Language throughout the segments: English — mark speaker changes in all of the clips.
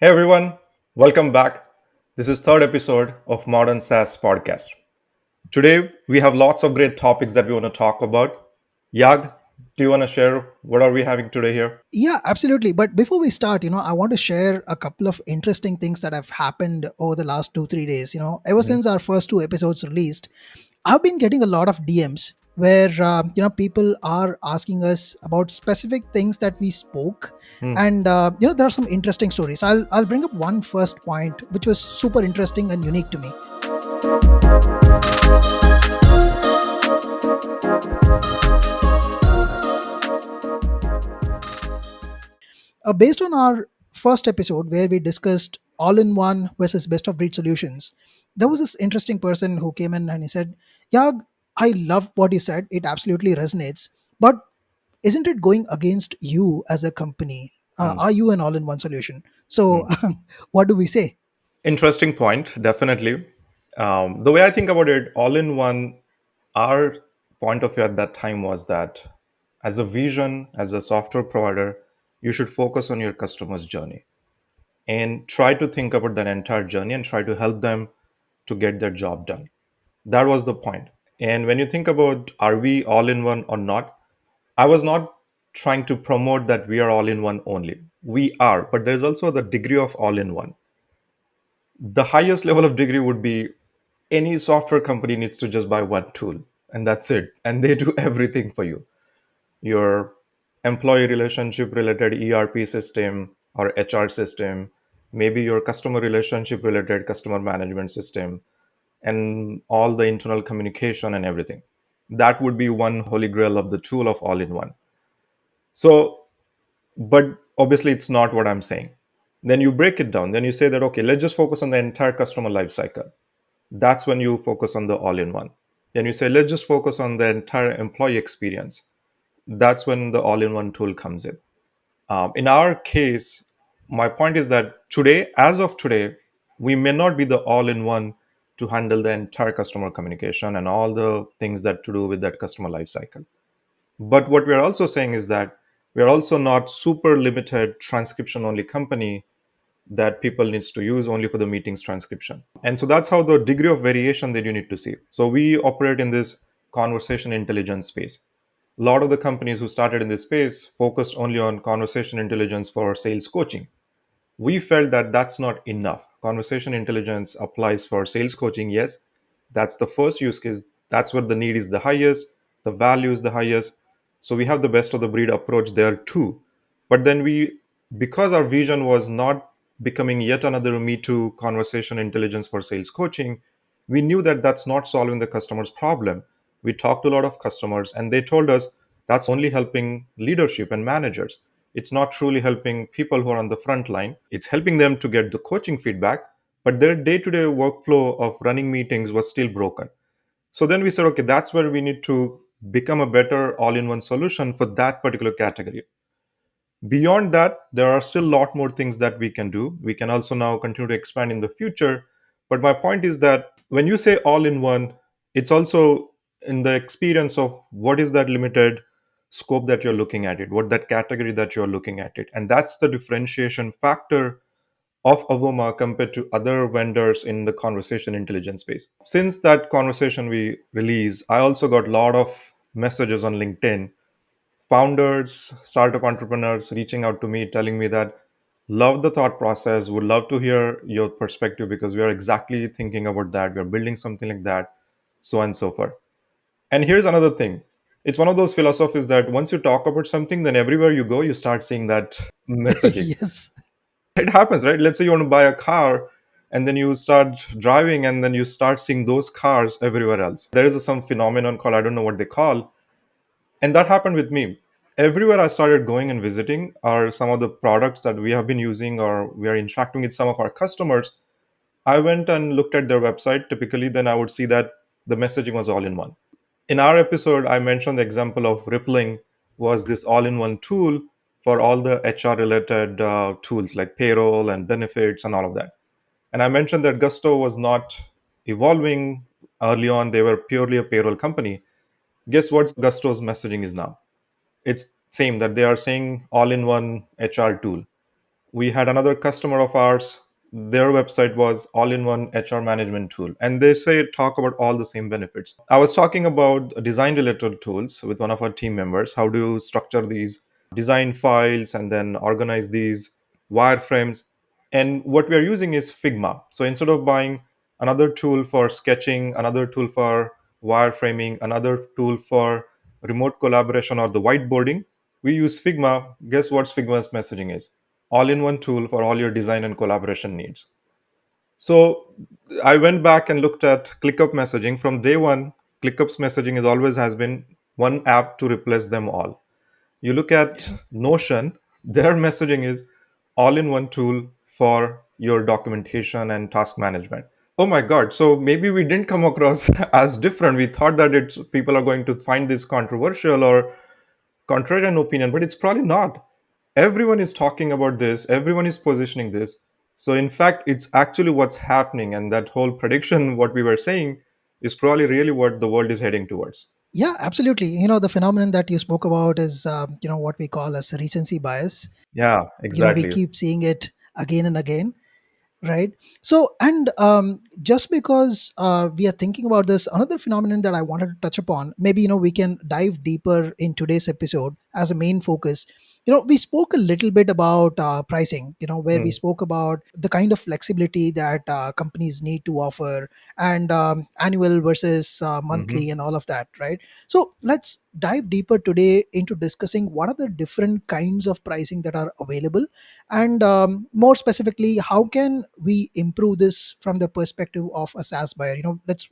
Speaker 1: Hey everyone, welcome back. This is third episode of Modern SaaS Podcast. Today we have lots of great topics that we want to talk about. Yag, do you want to share what are we having today here?
Speaker 2: Yeah, absolutely. But before we start, I want to share a couple of interesting things that have happened over the last 2, 3 days. Ever
Speaker 1: Mhm.
Speaker 2: since our first two episodes released, I've been getting a lot of DMs where, people are asking us about specific things that we spoke.
Speaker 1: Hmm.
Speaker 2: And, there are some interesting stories. I'll bring up one first point, which was super interesting and unique to me. Based on our first episode where we discussed all in one versus best of breed solutions, there was this interesting person who came in and he said, Yag, I love what you said. It absolutely resonates. But isn't it going against you as a company?
Speaker 1: Hmm.
Speaker 2: Are you an all in one solution? So,
Speaker 1: Hmm.
Speaker 2: what do we say?
Speaker 1: Interesting point, definitely. The way I think about it, all in one, our point of view at that time was that as a vision, as a software provider, you should focus on your customer's journey and try to think about that entire journey and try to help them to get their job done. That was the point. And when you think about are we all in one or not, I was not trying to promote that we are all in one only. We are, but there's also the degree of all in one. The highest level of degree would be any software company needs to just buy one tool and that's it. And they do everything for you. Your employee relationship related ERP system or HR system, maybe your customer relationship related customer management system, and all the internal communication and everything. That would be one holy grail of the tool of all in one. So, but obviously, it's not what I'm saying. Then you break it down. Then you say that, okay, let's just focus on the entire customer life cycle. That's when you focus on the all in one. Then you say, let's just focus on the entire employee experience. That's when the all in one tool comes in. In our case, my point is that today, as of today, we may not be the all in one to handle the entire customer communication and all the things that to do with that customer lifecycle. But what we are also saying is that we are also not super limited transcription only company that people needs to use only for the meetings transcription. And so that's how the degree of variation that you need to see. So we operate in this conversation intelligence space. A lot of the companies who started in this space focused only on conversation intelligence for sales coaching. We felt that that's not enough. Conversation intelligence applies for sales coaching, yes. That's the first use case. That's where the need is the highest, the value is the highest. So we have the best of the breed approach there too. But then because our vision was not becoming yet another Me Too conversation intelligence for sales coaching, we knew that that's not solving the customer's problem. We talked to a lot of customers and they told us that's only helping leadership and managers. It's not truly helping people who are on the front line. It's helping them to get the coaching feedback, but their day to day workflow of running meetings was still broken. So then we said, okay, that's where we need to become a better all in one solution for that particular category. Beyond that, there are still a lot more things that we can do. We can also now continue to expand in the future. But my point is that when you say all in one, it's also in the experience of what is that limited scope that you're looking at it, what that category that you're looking at it. And that's the differentiation factor of Avoma compared to other vendors in the conversation intelligence space. Since that conversation we released, I also got a lot of messages on LinkedIn, founders, startup entrepreneurs reaching out to me, telling me that love the thought process, would love to hear your perspective because we are exactly thinking about that. We are building something like that, so on and so forth. And here's another thing. It's one of those philosophies that once you talk about something, then everywhere you go, you start seeing that messaging.
Speaker 2: Yes.
Speaker 1: It happens, right? Let's say you want to buy a car and then you start driving and then you start seeing those cars everywhere else. There is some phenomenon called, I don't know what they call, and that happened with me. Everywhere I started going and visiting are some of the products that we have been using or we are interacting with some of our customers. I went and looked at their website. Typically, then I would see that the messaging was all in one. In our episode, I mentioned the example of Rippling was this all in one tool for all the HR related tools like payroll and benefits and all of that. And I mentioned that Gusto was not evolving early on, they were purely a payroll company. Guess what Gusto's messaging is now? It's same that they are saying all in one HR tool. We had another customer of ours. Their website was all-in-one HR management tool, and they say talk about all the same benefits. I was talking about design related tools with one of our team members. How do you structure these design files and then organize these wireframes? And what we are using is Figma. So instead of buying another tool for sketching, another tool for wireframing, another tool for remote collaboration or the whiteboarding, we use Figma. Guess what Figma's messaging is? All in one tool for all your design and collaboration needs. So I went back and looked at ClickUp messaging. From day one, ClickUp's messaging is always has been one app to replace them all. You look at
Speaker 2: Yeah.
Speaker 1: Notion, their messaging is all in one tool for your documentation and task management. Oh my God. So maybe we didn't come across as different. We thought that it's people are going to find this controversial or contrarian opinion, but it's probably not. Everyone is talking about this, everyone is positioning this. So in fact, it's actually what's happening, and that whole prediction, what we were saying, is probably really what the world is heading towards.
Speaker 2: Yeah, absolutely. The phenomenon that you spoke about is, what we call as recency bias.
Speaker 1: Yeah,
Speaker 2: We
Speaker 1: exactly.
Speaker 2: keep seeing it again and again, right? So, and just because we are thinking about this, another phenomenon that I wanted to touch upon, maybe we can dive deeper in today's episode as a main focus. We spoke a little bit about pricing, where we
Speaker 1: Hmm.
Speaker 2: spoke about the kind of flexibility that companies need to offer, and annual versus
Speaker 1: Hmm.
Speaker 2: monthly and all of that, right? So let's dive deeper today into discussing what are the different kinds of pricing that are available, and more specifically, how can we improve this from the perspective of a SaaS buyer?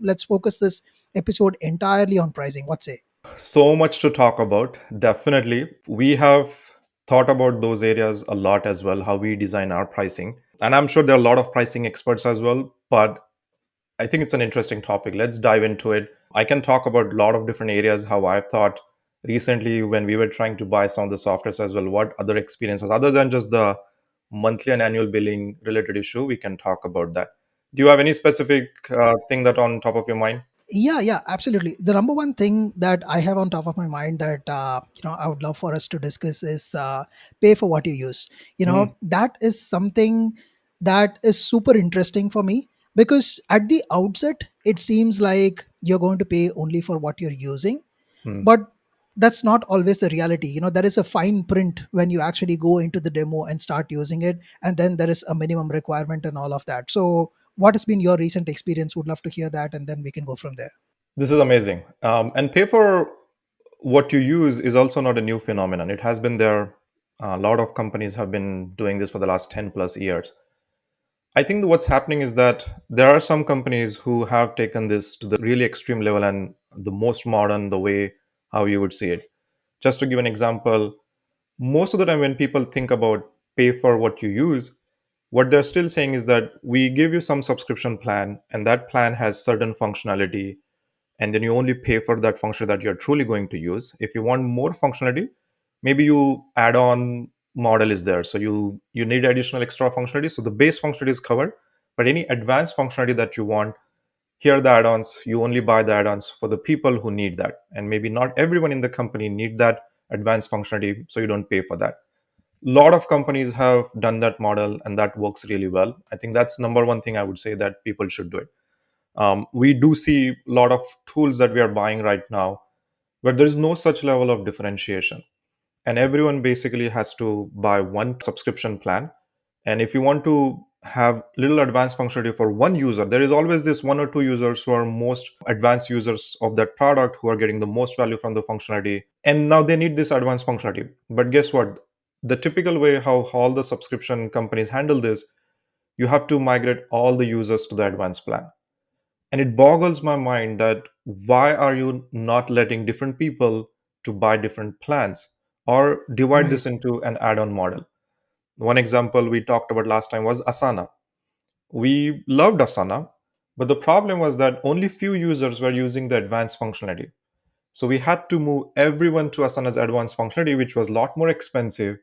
Speaker 2: Let's focus this episode entirely on pricing. What say?
Speaker 1: So much to talk about. Definitely. We have thought about those areas a lot as well, how we design our pricing. And I'm sure there are a lot of pricing experts as well, but I think it's an interesting topic. Let's dive into it. I can talk about a lot of different areas, how I've thought recently when we were trying to buy some of the softwares as well, what other experiences, other than just the monthly and annual billing related issue, we can talk about that. Do you have any specific thing that on top of your mind?
Speaker 2: Yeah, yeah, absolutely. The number one thing that I have on top of my mind that I would love for us to discuss is pay for what you use.
Speaker 1: Hmm.
Speaker 2: That is something that is super interesting for me, because at the outset it seems like you're going to pay only for what you're using,
Speaker 1: Hmm.
Speaker 2: but that's not always the reality. There is a fine print when you actually go into the demo and start using it, and then there is a minimum requirement and all of that. So what has been your recent experience? Would love to hear that, and then we can go from there.
Speaker 1: This is amazing. And pay for what you use is also not a new phenomenon. It has been there. A lot of companies have been doing this for the last 10 plus years. I think what's happening is that there are some companies who have taken this to the really extreme level and the most modern, the way how you would see it. Just to give an example, most of the time when people think about pay for what you use, what they're still saying is that we give you some subscription plan, and that plan has certain functionality, and then you only pay for that function that you're truly going to use. If you want more functionality, maybe you add on model is there, so you need additional extra functionality. So the base functionality is covered, but any advanced functionality that you want, here are the add-ons. You only buy the add-ons for the people who need that, and maybe not everyone in the company need that advanced functionality, so you don't pay for that. A lot of companies have done that model, and that works really well. I think that's number one thing I would say that people should do it. We do see a lot of tools that we are buying right now where there is no such level of differentiation, and everyone basically has to buy one subscription plan. And if you want to have little advanced functionality for one user, there is always this one or two users who are most advanced users of that product, who are getting the most value from the functionality, and now they need this advanced functionality. But guess what? The typical way how all the subscription companies handle this, you have to migrate all the users to the advanced plan. And it boggles my mind that why are you not letting different people to buy different plans or divide
Speaker 2: Right.
Speaker 1: this into an add-on model? One example we talked about last time was Asana. We loved Asana, but the problem was that only few users were using the advanced functionality. So we had to move everyone to Asana's advanced functionality, which was a lot more expensive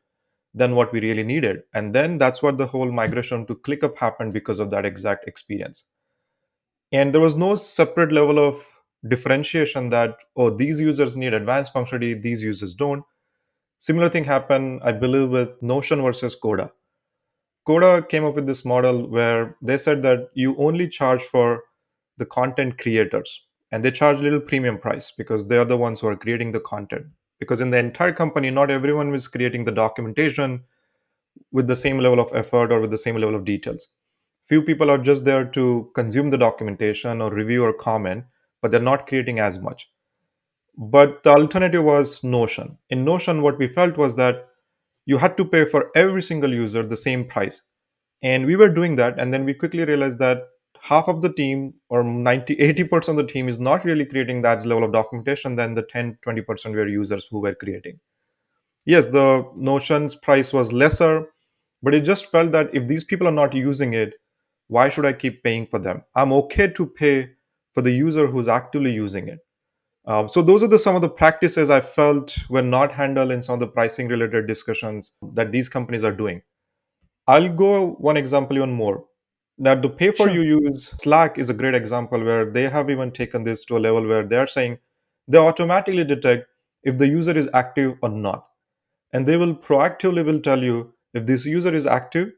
Speaker 1: than what we really needed. And then that's what the whole migration to ClickUp happened because of that exact experience. And there was no separate level of differentiation that, oh, these users need advanced functionality, these users don't. Similar thing happened, I believe, with Notion versus Coda. Coda came up with this model where they said that you only charge for the content creators, and they charge a little premium price because they are the ones who are creating the content. Because in the entire company, not everyone is creating the documentation with the same level of effort or with the same level of details. Few people are just there to consume the documentation or review or comment, but they're not creating as much. But the alternative was Notion. In Notion, what we felt was that you had to pay for every single user the same price. And we were doing that. And then we quickly realized that half of the team or 90, 80% of the team is not really creating that level of documentation than the 10, 20% were users who were creating. Yes, the Notion's price was lesser, but it just felt that if these people are not using it, why should I keep paying for them? I'm okay to pay for the user who's actively using it. So those are some of the practices I felt were not handled in some of the pricing related discussions that these companies are doing. I'll go one example even more. That the pay for
Speaker 2: Sure.
Speaker 1: you use Slack is a great example where they have even taken this to a level where they're saying they automatically detect if the user is active or not, and they will proactively will tell you if this user is active,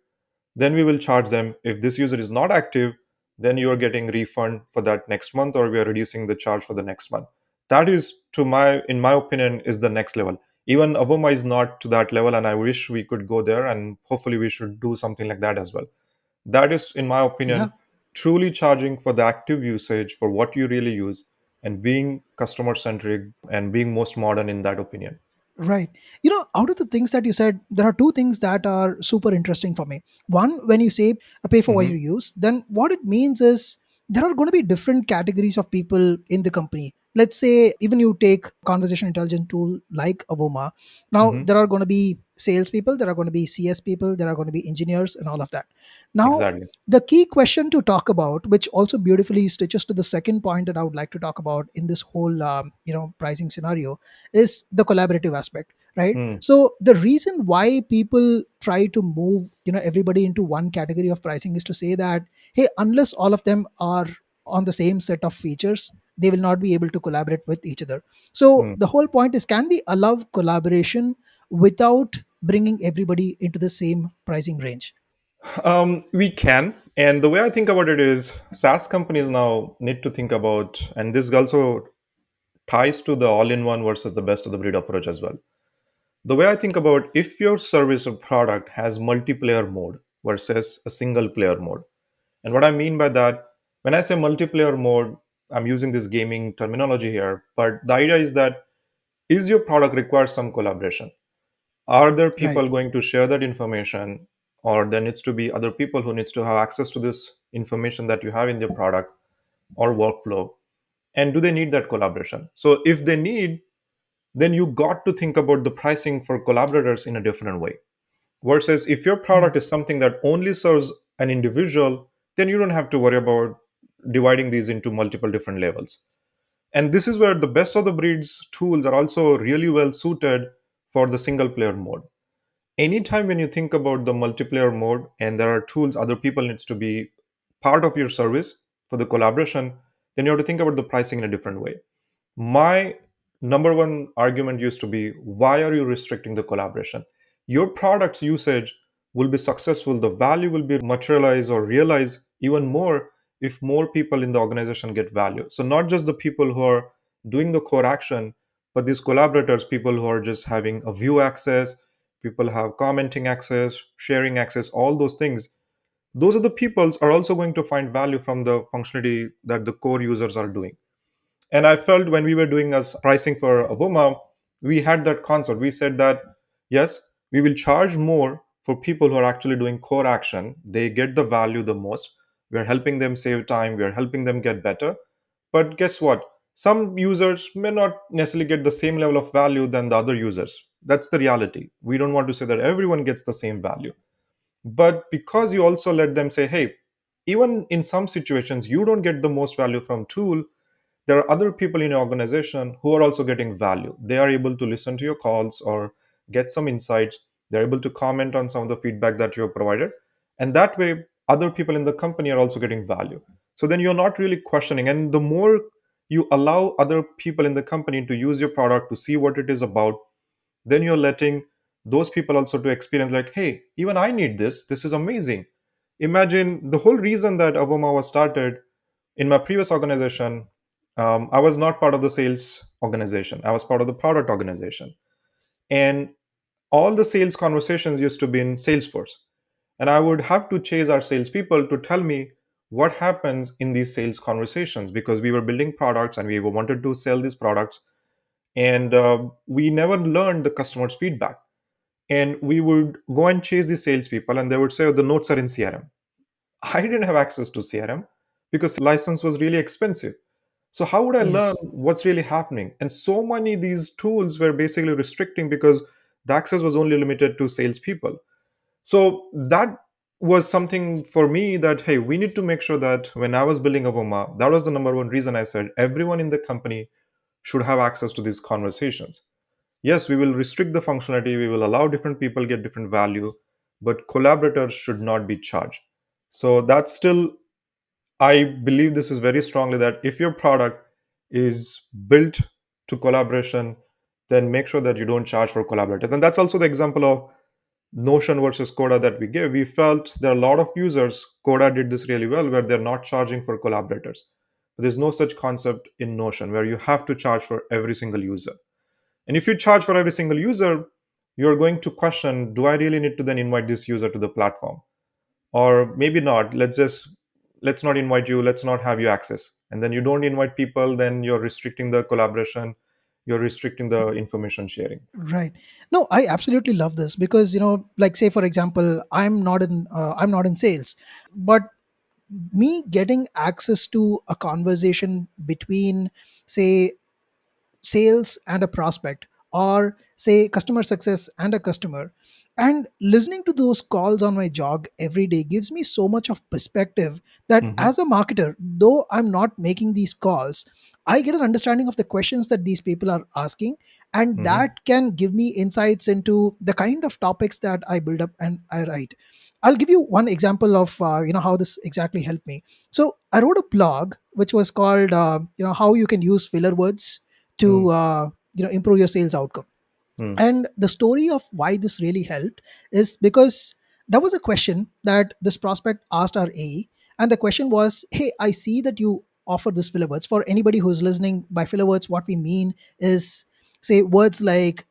Speaker 1: then we will charge them. If this user is not active, then you are getting refund for that next month, or we are reducing the charge for the next month. That is, to my in my opinion, is the next level. Even Avoma is not to that level, and I wish we could go there, and hopefully we should do something like that as well. That is, in my
Speaker 2: Yeah.
Speaker 1: opinion, truly charging for the active usage for what you really use, and being customer centric and being most modern in that opinion.
Speaker 2: Right. Out of the things that you said, there are two things that are super interesting for me. One, when you say pay for what
Speaker 1: Hmm.
Speaker 2: you use, then what it means is there are going to be different categories of people in the company. Let's say, even you take conversation intelligence tool like Avoma. Now,
Speaker 1: Hmm.
Speaker 2: there are going to be salespeople, there are going to be CS people, there are going to be engineers, and all of that. Now,
Speaker 1: Exactly.
Speaker 2: the key question to talk about, which also beautifully stitches to the second point that I would like to talk about in this whole, pricing scenario, is the collaborative aspect, right?
Speaker 1: Hmm.
Speaker 2: So the reason why people try to move everybody into one category of pricing is to say that, hey, unless all of them are on the same set of features, they will not be able to collaborate with each other. So
Speaker 1: Hmm.
Speaker 2: the whole point is, can we allow collaboration without bringing everybody into the same pricing range?
Speaker 1: We can. And the way I think about it is SaaS companies now need to think about, and this also ties to the all in one versus the best of the breed approach as well. The way I think about, if your service or product has multiplayer mode versus a single player mode. And what I mean by that, when I say multiplayer mode, I'm using this gaming terminology here, but the idea is that, is your product requires some collaboration? Are there people
Speaker 2: Right.
Speaker 1: going to share that information, or there needs to be other people who needs to have access to this information that you have in your product or workflow, and do they need that collaboration? So if they need, then you got to think about the pricing for collaborators in a different way, versus if your
Speaker 2: Hmm.
Speaker 1: product is something that only serves an individual, then you don't have to worry about dividing these into multiple different levels. And this is where the best of the breeds tools are also really well suited for the single player mode. Anytime when you think about the multiplayer mode and there are tools other people needs to be part of your service for the collaboration, then you have to think about the pricing in a different way. My number one argument used to be, why are you restricting the collaboration? Your product's usage will be successful, the value will be materialized or realized even more if more people in the organization get value. So not just the people who are doing the core action, but these collaborators, people who are just having a view access, people have commenting access, sharing access, all those things. Those are the peoples are also going to find value from the functionality that the core users are doing. And I felt when we were doing as pricing for Avoma, we had that concept. We said that, yes, we will charge more for people who are actually doing core action. They get the value the most. We are helping them save time. We are helping them get better. But guess what? Some users may not necessarily get the same level of value than the other users. That's the reality. We don't want to say that everyone gets the same value. But because you also let them say, hey, even in some situations, you don't get the most value from tool, there are other people in your organization who are also getting value. They are able to listen to your calls or get some insights. They're able to comment on some of the feedback that you have provided. And that way, other people in the company are also getting value. So then you're not really questioning. And the more you allow other people in the company to use your product to see what it is about, then you're letting those people also to experience like, hey, even I need this is amazing. Imagine the whole reason that Avoma was started in my previous organization. I was not part of the sales organization, I was part of the product organization. And all the sales conversations used to be in Salesforce. And I would have to chase our salespeople to tell me what happens in these sales conversations, because we were building products and we wanted to sell these products. And we never learned the customer's feedback. And we would go and chase the salespeople, and they would say, oh, the notes are in CRM. I didn't have access to CRM because license was really expensive. So how would I learn
Speaker 2: Yes.
Speaker 1: what's really happening? And so many these tools were basically restricting because the access was only limited to salespeople. So that was something for me that, hey, we need to make sure that when I was building Avoma, that was the number one reason I said everyone in the company should have access to these conversations. Yes, we will restrict the functionality, we will allow different people get different value, but collaborators should not be charged. So that's still, I believe this is very strongly, that if your product is built to collaboration, then make sure that you don't charge for collaborators. And that's also the example of Notion versus Coda that we gave. We felt there are a lot of users. Coda did this really well, where they're not charging for collaborators. There's no such concept in Notion where you have to charge for every single user. And if you charge for every single user, you're going to question, do I really need to then invite this user to the platform? Or maybe not. Let's not invite you, let's not have you access. And then you don't invite people, then you're restricting the collaboration, you're restricting the information sharing.
Speaker 2: Right. No, I absolutely love this because, like, say for example, I'm not in sales, but me getting access to a conversation between, say, sales and a prospect, or say customer success and a customer, and listening to those calls on my jog every day gives me so much of perspective that
Speaker 1: Hmm.
Speaker 2: as a marketer, though I'm not making these calls, I get an understanding of the questions that these people are asking, and
Speaker 1: Hmm.
Speaker 2: that can give me insights into the kind of topics that I build up and I write. I'll give you one example of how this exactly helped me. So I wrote a blog which was called how you can use filler words
Speaker 1: Hmm.
Speaker 2: to improve your sales outcome.
Speaker 1: Hmm.
Speaker 2: And the story of why this really helped is because there was a question that this prospect asked our AE, and the question was, "Hey, I see that you offer this filler words." For anybody who's listening, by filler words, what we mean is, say, words like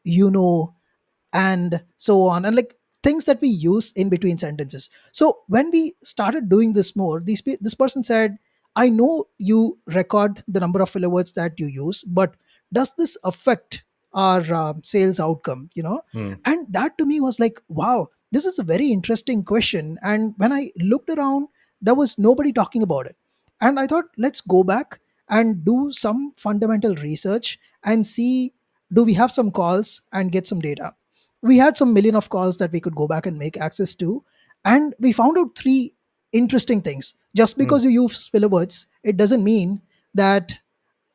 Speaker 2: and so on, and like things that we use in between sentences. So when we started doing this more, this person said, I know you record the number of filler words that you use, but does this affect our sales outcome,
Speaker 1: Hmm.
Speaker 2: and that to me was like, wow, this is a very interesting question. And when I looked around, there was nobody talking about it, and I thought, let's go back and do some fundamental research and see, do we have some calls and get some data. We had some million of calls that we could go back and make access to, and we found out three interesting things. Just
Speaker 1: Hmm.
Speaker 2: because you use filler words, it doesn't mean that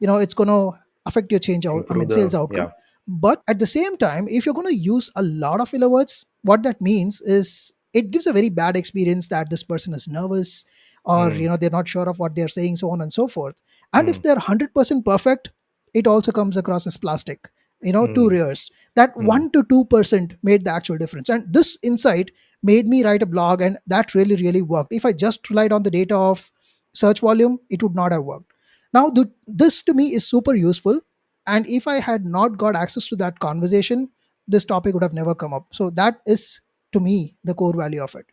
Speaker 2: it's going to affect your change out, I
Speaker 1: Improve
Speaker 2: mean, sales
Speaker 1: the,
Speaker 2: outcome.
Speaker 1: yeah.
Speaker 2: But at the same time, if you're going to use a lot of filler words, what that means is it gives a very bad experience that this person is nervous, or
Speaker 1: Hmm.
Speaker 2: they're not sure of what they're saying, so on and so forth. And
Speaker 1: Hmm.
Speaker 2: if they're 100% perfect, it also comes across as plastic, too
Speaker 1: Hmm.
Speaker 2: rears. That
Speaker 1: Hmm.
Speaker 2: 1 to 2% made the actual difference, and this insight made me write a blog, and that really really worked. If I just relied on the data of search volume, it would not have worked. Now, this to me is super useful. And if I had not got access to that conversation, this topic would have never come up. So, that is to me the core value of it.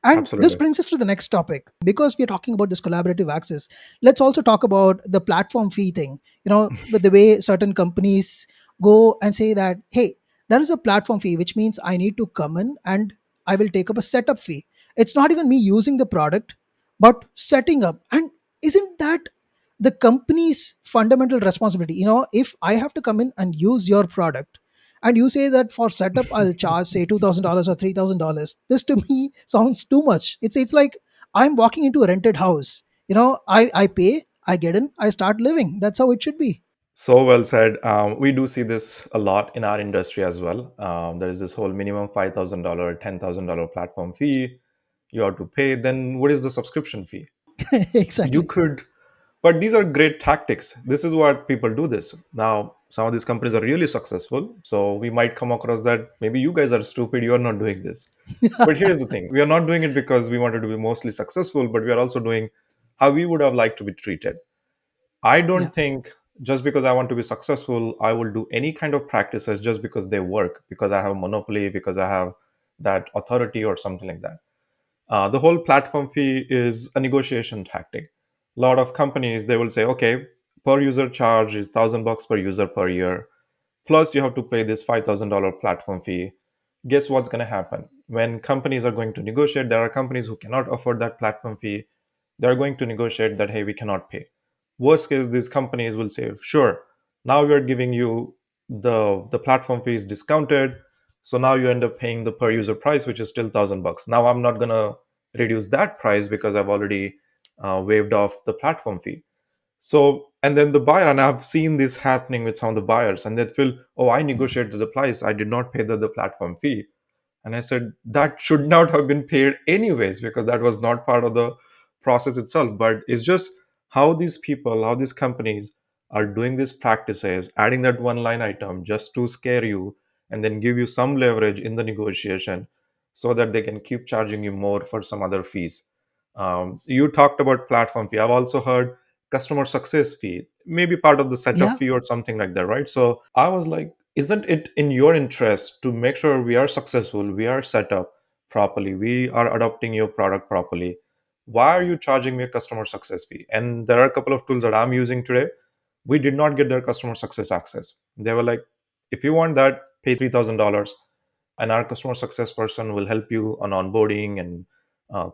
Speaker 2: And this
Speaker 1: Absolutely.
Speaker 2: brings us to the next topic. Because we are talking about this collaborative access, let's also talk about the platform fee thing. With the way certain companies go and say that, hey, there is a platform fee, which means I need to come in and I will take up a setup fee. It's not even me using the product, but setting up. And isn't that the company's fundamental responsibility? If I have to come in and use your product, and you say that for setup I'll charge, say, $2,000 or $3,000, this to me sounds too much. It's like I'm walking into a rented house. I pay, I get in, I start living. That's how it should be.
Speaker 1: So well said. We do see this a lot in our industry as well. There is this whole minimum $5,000, $10,000 platform fee you have to pay. Then what is the subscription fee? You
Speaker 2: Exactly.
Speaker 1: could, but these are great tactics. This is what people do this now. some of these companies are really successful. So we might come across that maybe you guys are stupid, you are not doing this. But here's the thing, we are not doing it because we wanted to be mostly successful, but we are also doing how we would have liked to be treated. I
Speaker 2: Yeah.
Speaker 1: don't think just because I want to be successful, I will do any kind of practices just because they work, because I have a monopoly, because I have that authority or something like that. The whole platform fee is a negotiation tactic. A lot of companies, they will say, okay, per user charge is $1,000 per user per year. Plus, you have to pay this $5,000 platform fee. Guess what's going to happen? When companies are going to negotiate, there are companies who cannot afford that platform fee. They're going to negotiate that, hey, we cannot pay. Worst case, these companies will say, sure, now we are giving you the platform fee is discounted. So now you end up paying the per user price, which is still $1,000. Now I'm not going to reduce that price because I've already waived off the platform fee. So, and then the buyer, and I've seen this happening with some of the buyers, and they feel, oh, I negotiated the price, I did not pay the platform fee. And I said, that should not have been paid anyways, because that was not part of the process itself. But it's just how these people, how these companies are doing these practices, adding that one line item just to scare you and then give you some leverage in the negotiation so that they can keep charging you more for some other fees. You talked about platform fee. I've also heard customer success fee, maybe part of the setup
Speaker 2: Yeah.
Speaker 1: fee or something like that, right? So I was like, isn't it in your interest to make sure we are successful, we are set up properly, we are adopting your product properly? Why are you charging me a customer success fee? And there are a couple of tools that I'm using today. We did not get their customer success access. They were like, if you want that, pay $3,000, and our customer success person will help you on onboarding and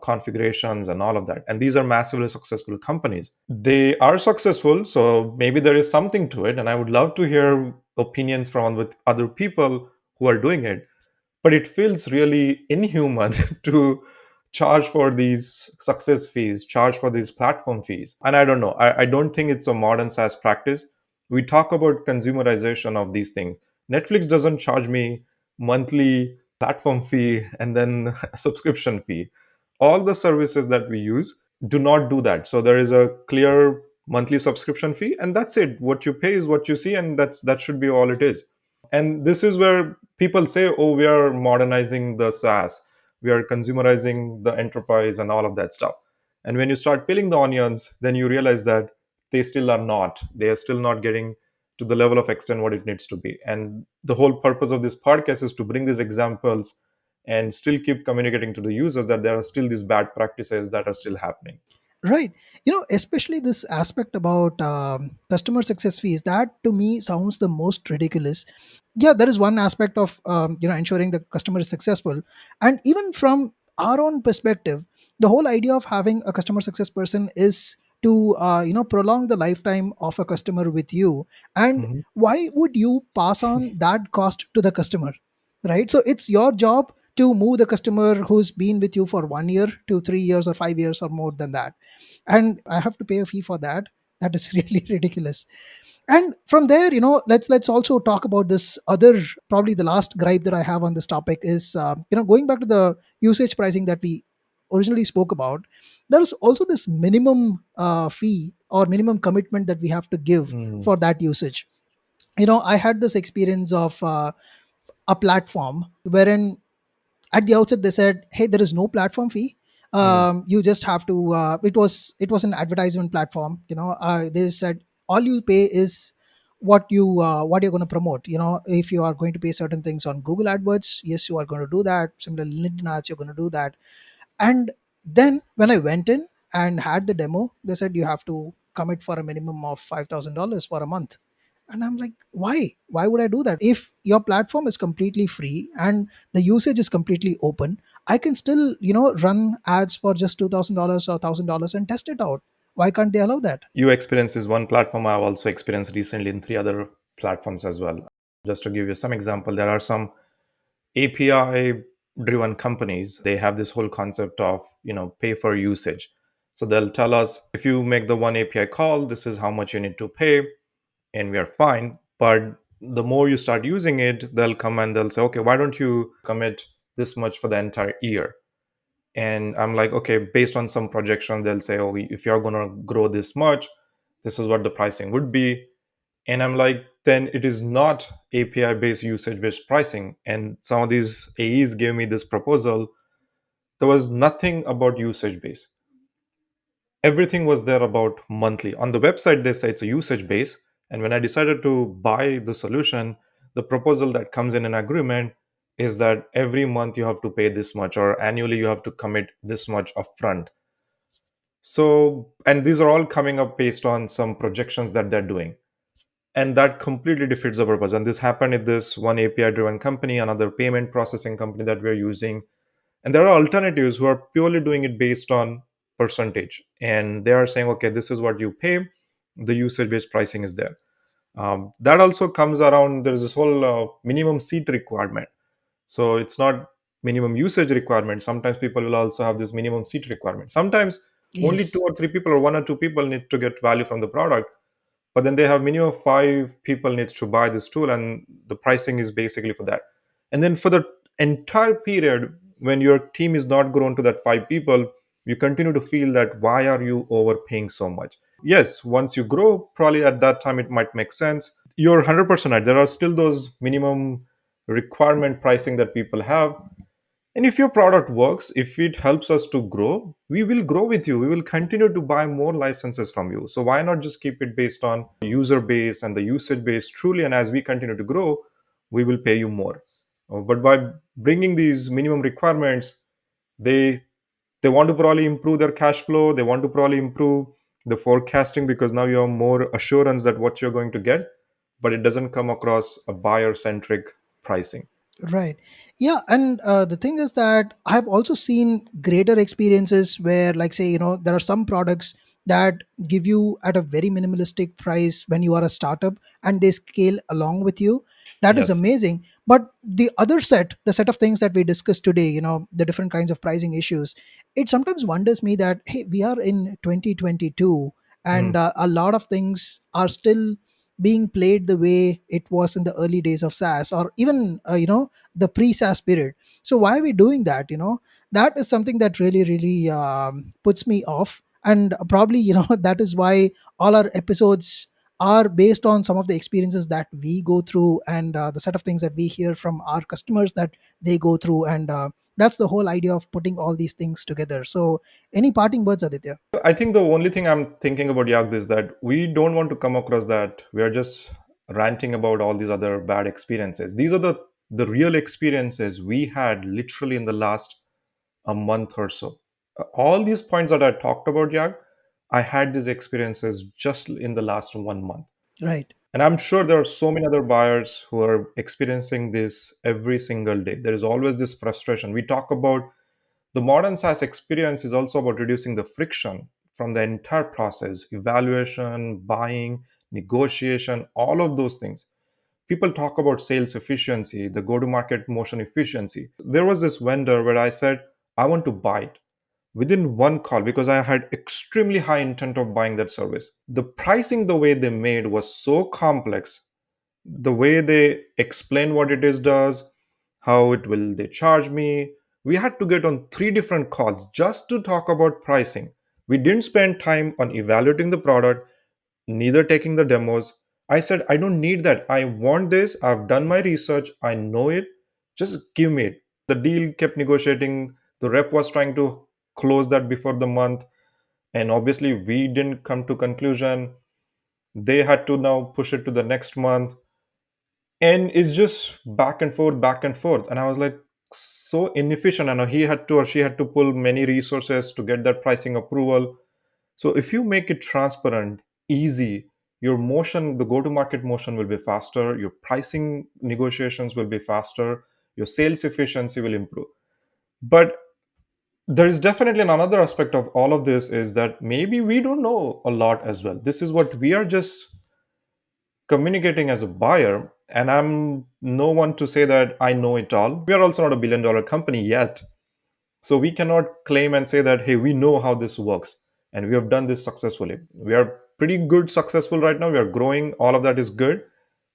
Speaker 1: configurations and all of that. And these are massively successful companies. They are successful, so maybe there is something to it. And I would love to hear opinions from with other people who are doing it. But it feels really inhuman to charge for these success fees, charge for these platform fees. And I don't know. I don't think it's a modern SaaS practice. We talk about consumerization of these things. Netflix doesn't charge me monthly platform fee and then a subscription fee. All the services that we use do not do that. So there is a clear monthly subscription fee, and that's it. What you pay is what you see, and that should be all it is. And this is where people say, oh, we are modernizing the SaaS, we are consumerizing the enterprise and all of that stuff. And when you start peeling the onions, then you realize that they still are not. They are still not getting to the level of extent what it needs to be. And the whole purpose of this podcast is to bring these examples and still keep communicating to the users that there are still these bad practices that are still happening.
Speaker 2: Right. Especially this aspect about customer success fees, that to me sounds the most ridiculous. Yeah, there is one aspect of ensuring the customer is successful, and even from our own perspective, the whole idea of having a customer success person is to prolong the lifetime of a customer with you. And
Speaker 1: Mhm.
Speaker 2: why would you pass on that cost to the customer, right? So it's your job to move the customer who's been with you for 1 year to 3 years or 5 years or more than that, and I have to pay a fee for that. That is really ridiculous. And from there, let's also talk about this other, probably the last gripe that I have on this topic is, going back to the usage pricing that we originally spoke about. There is also this minimum fee or minimum commitment that we have to give
Speaker 1: Mm.
Speaker 2: for that usage. I had this experience of a platform wherein at the outset they said, hey, there is no platform fee.
Speaker 1: Mm.
Speaker 2: You just have to it was an advertisement platform. They said all you pay is what you're going to promote. If you are going to pay certain things on Google AdWords, yes, you are going to do that. Similarly, LinkedIn ads, you're going to do that. And then when I went in and had the demo, they said you have to commit for a minimum of $5,000 for a month. And I'm like, why? Why would I do that? If your platform is completely free and the usage is completely open, I can still, run ads for just $2,000 or $1,000 and test it out. Why can't they allow that?
Speaker 1: You experience is one platform. I've also experienced recently in three other platforms as well. Just to give you some example, there are some API driven companies. They have this whole concept of, pay for usage. So they'll tell us, if you make the one API call, this is how much you need to pay, and we are fine. But the more you start using it, they'll come and they'll say, okay, why don't you commit this much for the entire year? And I'm like, okay, based on some projection, they'll say, oh, if you're going to grow this much, this is what the pricing would be. And I'm like, then it is not API based usage based pricing. And some of these AEs gave me this proposal. There was nothing about usage based. Everything was there about monthly. On the website, they say it's a usage base. And when I decided to buy the solution, the proposal that comes in an agreement is that every month you have to pay this much, or annually you have to commit this much upfront. So, and these are all coming up based on some projections that they're doing. And that completely defeats the purpose. And this happened in this one API driven company, another payment processing company that we're using. And there are alternatives who are purely doing it based on percentage. And they are saying, okay, this is what you pay. The usage based pricing is there. That also comes around, there's this whole minimum seat requirement. So it's not minimum usage requirement. Sometimes people will also have this minimum seat requirement. Sometimes only two
Speaker 2: Yes.
Speaker 1: or three people or one or two people need to get value from the product, but then they have minimum five people needs to buy this tool, and the pricing is basically for that. And then for the entire period, when your team is not grown to that five people, you continue to feel that why are you overpaying so much? Yes, once you grow, probably at that time it might make sense. You're 100% right, there are still those minimum requirement pricing that people have. And if your product works, if it helps us to grow, we will grow with you. We will continue to buy more licenses from you. So why not just keep it based on user base and the usage base truly? And as we continue to grow, we will pay you more. But by bringing these minimum requirements, they they want to probably improve their cash flow. They want to probably improve the forecasting because now you have more assurance that what you're going to get, but it doesn't come across a buyer centric pricing.
Speaker 2: Right. Yeah. And the thing is that I've also seen greater experiences where, like, say, there are some products that give you at a very minimalistic price when you are a startup and they scale along with you. That is
Speaker 1: Yes.
Speaker 2: amazing. But the set of things that we discussed today, the different kinds of pricing issues, it sometimes wonders me that, hey, we are in 2022
Speaker 1: Hmm.
Speaker 2: and a lot of things are still being played the way it was in the early days of SaaS, or even the pre-SaaS period. So why are we doing that? That is something that really, really puts me off. And probably, that is why all our episodes are based on some of the experiences that we go through and the set of things that we hear from our customers that they go through. And that's the whole idea of putting all these things together. So, any parting words, Aditya?
Speaker 1: I think the only thing I'm thinking about Yag is that we don't want to come across that we are just ranting about all these other bad experiences. These are the real experiences we had literally in the last a month or so. All these points that I talked about, Yag, I had these experiences just in the last 1 month.
Speaker 2: Right.
Speaker 1: And I'm sure there are so many other buyers who are experiencing this every single day. There is always this frustration. We talk about the modern SaaS experience is also about reducing the friction from the entire process, evaluation, buying, negotiation, all of those things. People talk about sales efficiency, the go to market motion efficiency. There was this vendor where I said, I want to buy it within one call because I had extremely high intent of buying that service. The pricing, the way they made was so complex, the way they explain what it is does, how it will they charge me. We had to get on three different calls just to talk about pricing. We didn't spend time on evaluating the product, neither taking the demos. I said, I don't need that. I want this. I've done my research. I know it. Just give me it. The deal kept negotiating. The rep was trying to close that before the month. And obviously, we didn't come to conclusion. They had to now push it to the next month, and it's just back and forth, back and forth. And I was like, so inefficient. I know he had to or she had to pull many resources to get that pricing approval. So if you make it transparent, easy, your motion, the go to market motion will be faster, your pricing negotiations will be faster, your sales efficiency will improve. But there is definitely another aspect of all of this is that maybe we don't know a lot as well. This is what we are just communicating as a buyer, and I'm no one to say that I know it all. We are also not a billion-dollar company yet, so we cannot claim and say that, hey, we know how this works and we have done this successfully. We are pretty good successful right now, we are growing, all of that is good.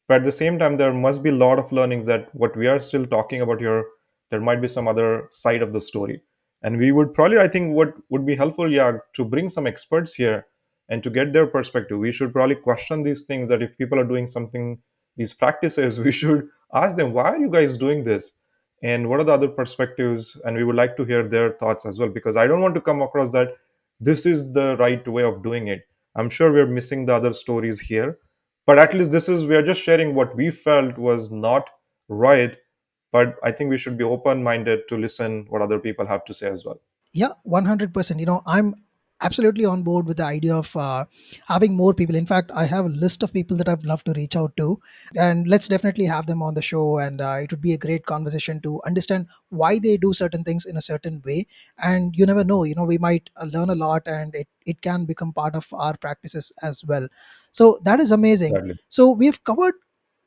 Speaker 1: But at the same time, there must be a lot of learnings that what we are still talking about here, there might be some other side of the story. And we would probably, I think what would be helpful, yeah, to bring some experts here and to get their perspective. We should probably question these things, that if people are doing something, these practices, we should ask them, why are you guys doing this? And what are the other perspectives? And we would like to hear their thoughts as well, because I don't want to come across that this is the right way of doing it. I'm sure we're missing the other stories here, but at least this is, we are just sharing what we felt was not right. But I think we should be open minded to listen what other people have to say as well.
Speaker 2: Yeah, 100%. I'm absolutely on board with the idea of having more people. In fact, I have a list of people that I'd love to reach out to, and let's definitely have them on the show. And it would be a great conversation to understand why they do certain things in a certain way. And you never know, we might learn a lot, and it can become part of our practices as well. So that is amazing.
Speaker 1: Exactly.
Speaker 2: So we've covered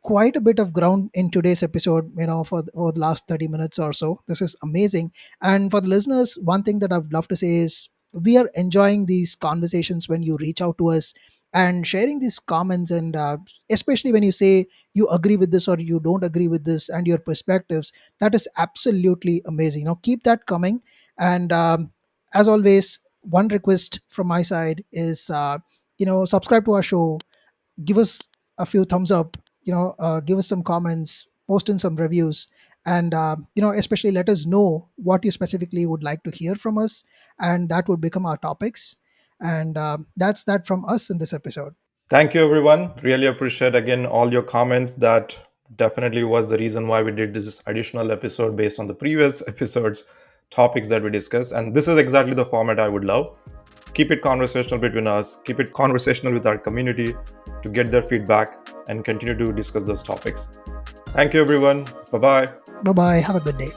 Speaker 2: quite a bit of ground in today's episode, for the last 30 minutes or so. This is amazing. And for the listeners, one thing that I'd love to say is we are enjoying these conversations when you reach out to us and sharing these comments, and especially when you say you agree with this or you don't agree with this and your perspectives. That is absolutely amazing. Keep that coming. And as always, one request from my side is subscribe to our show, give us a few thumbs up, give us some comments, post in some reviews, and especially let us know what you specifically would like to hear from us, and that would become our topics. And that's that from us in this episode.
Speaker 1: Thank you, everyone. Really appreciate again all your comments. That definitely was the reason why we did this additional episode based on the previous episodes topics that we discussed. And this is exactly the format I would love. Keep it conversational between us, keep it conversational with our community to get their feedback and continue to discuss those topics. Thank you, everyone. Bye bye.
Speaker 2: Bye bye, have a good day.